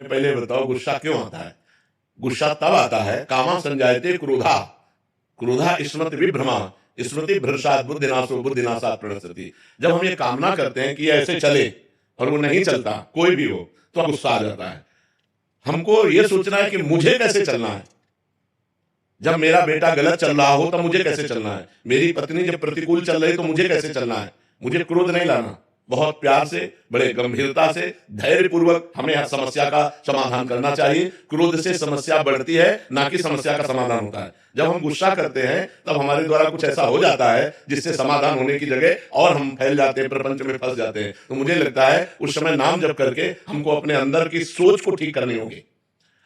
पहले बताओ गुस्सा क्यों आता है? गुस्सा तब आता है कामा संजायते क्रोधा, क्रोधा स्मृति विभ्रमा, स्मृति भ्रष्टात् बुद्धिनाशो बुद्धिनाशात् प्रणश्यति। जब हम ये कामना करते हैं कि ऐसे चले और वो नहीं चलता, कोई भी हो, तो गुस्सा आ जाता है। हमको ये सोचना है कि मुझे कैसे चलना है। जब मेरा बेटा गलत चल रहा हो तब मुझे कैसे चलना है, मेरी पत्नी जब प्रतिकूल चल रही तो मुझे कैसे चलना है। मुझे क्रोध नहीं लाना, बहुत प्यार से, बड़े गंभीरता से, धैर्य पूर्वक हमें हर समस्या का समाधान करना चाहिए। क्रोध से समस्या बढ़ती है, ना कि समस्या का समाधान होता है। जब हम गुस्सा करते हैं तब हमारे द्वारा कुछ ऐसा हो जाता है जिससे समाधान होने की जगह और हम फैल जाते हैं, प्रपंच में फंस जाते हैं। तो मुझे लगता है उस समय नाम जप करके हमको अपने अंदर की सोच को ठीक करनी होगी।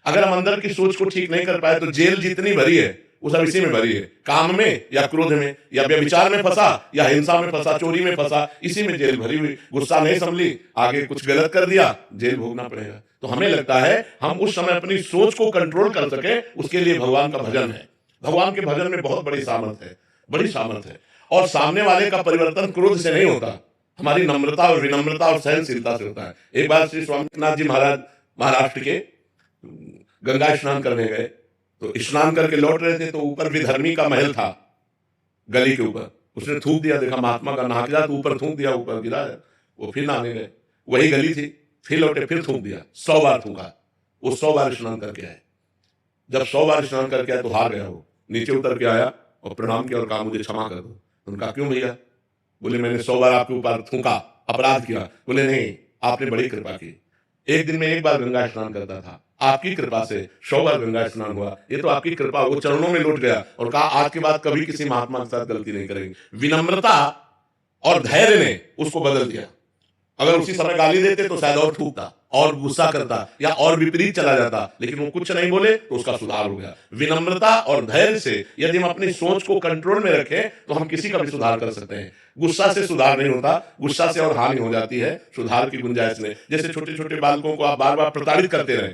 अगर हम अंदर की सोच को ठीक नहीं कर पाए तो जेल जितनी भरी है वो सब इसी में भरी है, काम में या क्रोध में या व्यभिचार में फंसा या हिंसा में फंसा, चोरी में फंसा, इसी में जेल भरी हुई। गुस्सा नहीं संभली, आगे कुछ गलत कर दिया, जेल भोगना पड़ेगा। तो हमें लगता है हम उस समय अपनी सोच को कंट्रोल कर सके, उसके लिए भगवान का भजन है। भगवान के भजन में बहुत बड़ी सामर्थ्य है, बड़ी सामर्थ्य है। और सामने वाले का परिवर्तन क्रोध से नहीं होता, हमारी नम्रता और विनम्रता और सहनशीलता से होता है। एक बार श्री स्वामीनाथ जी महाराज महाराष्ट्र के गंगा स्नान करने गए, तो स्नान करके लौट रहे थे, तो ऊपर विधर्मी का महल था, गली के ऊपर। उसने थूक दिया, देखा महात्मा का नहा गया तो ऊपर थूक दिया, ऊपर गिरा। वो फिर नहाने गए, वही गली थी, फिर लौटे, फिर थूक दिया। 100 बार थूका। वो 100 बार स्नान करके आए। जब 100 बार स्नान करके आए तो हार गया। वो नीचे उतर के आया और प्रणाम किया और कहा मुझे क्षमा कर दो। उनका क्यों भैया? बोले मैंने 100 बार आपके ऊपर थूका, अपराध किया। बोले नहीं, आपने बड़ी कृपा की। एक दिन में एक बार गंगा स्नान करता था, आपकी कृपा से 100 बार गंगा स्नान हुआ। ये तो आपकी कृपा। वो चरणों में लौट गया और कहा आज के बाद कभी किसी महात्मा के साथ गलती नहीं करेंगे। विनम्रता और धैर्य ने उसको बदल दिया। अगर उसी समय गाली देते तो शायद और ठूकता और गुस्सा करता या और विपरीत चला जाता, लेकिन वो कुछ नहीं बोले तो उसका सुधार हो गया। विनम्रता और धैर्य से यदि हम अपनी सोच को कंट्रोल में रखें तो हम किसी का भी सुधार कर सकते हैं। गुस्सा से सुधार नहीं होता, गुस्सा से और हानि हो जाती है, सुधार की गुंजाइश नहीं। जैसे छोटे छोटे बालकों को आप बार बार प्रताड़ित करते रहे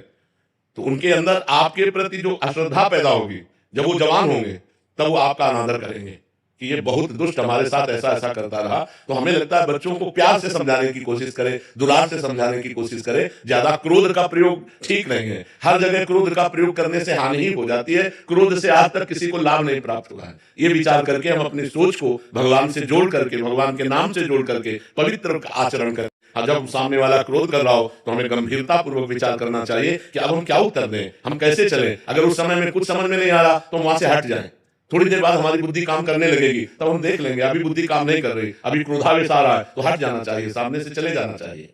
तो उनके अंदर आपके प्रति जो अश्रद्धा पैदा होगी, जब वो जवान होंगे तब वो आपका अनादर करेंगे कि ये बहुत दुष्ट हमारे साथ ऐसा ऐसा करता रहा। तो हमें लगता है बच्चों को प्यार से समझाने की कोशिश करें, दुलार से समझाने की कोशिश करें। ज्यादा क्रोध का प्रयोग ठीक नहीं है। हर जगह क्रोध का प्रयोग करने से हानि ही हो जाती है। क्रोध से आज तक किसी को लाभ नहीं प्राप्त हुआ है। ये विचार करके हम अपनी सोच को भगवान से जोड़ करके, भगवान के नाम से जोड़ करके पवित्र आचरण करें। जब सामने वाला क्रोध कर रहा हो तो हमें गंभीरता पूर्वक विचार करना चाहिए कि अब हम क्या उत्तर दें, हम कैसे चलें। अगर उस समय में कुछ समझ में नहीं आ रहा तो हम वहां से हट जाएं। थोड़ी देर बाद हमारी बुद्धि काम करने लगेगी, तब हम देख लेंगे अभी बुद्धि काम नहीं कर रही, अभी क्रोधावेश आ रहा है, तो हट जाना चाहिए, सामने से चले जाना चाहिए।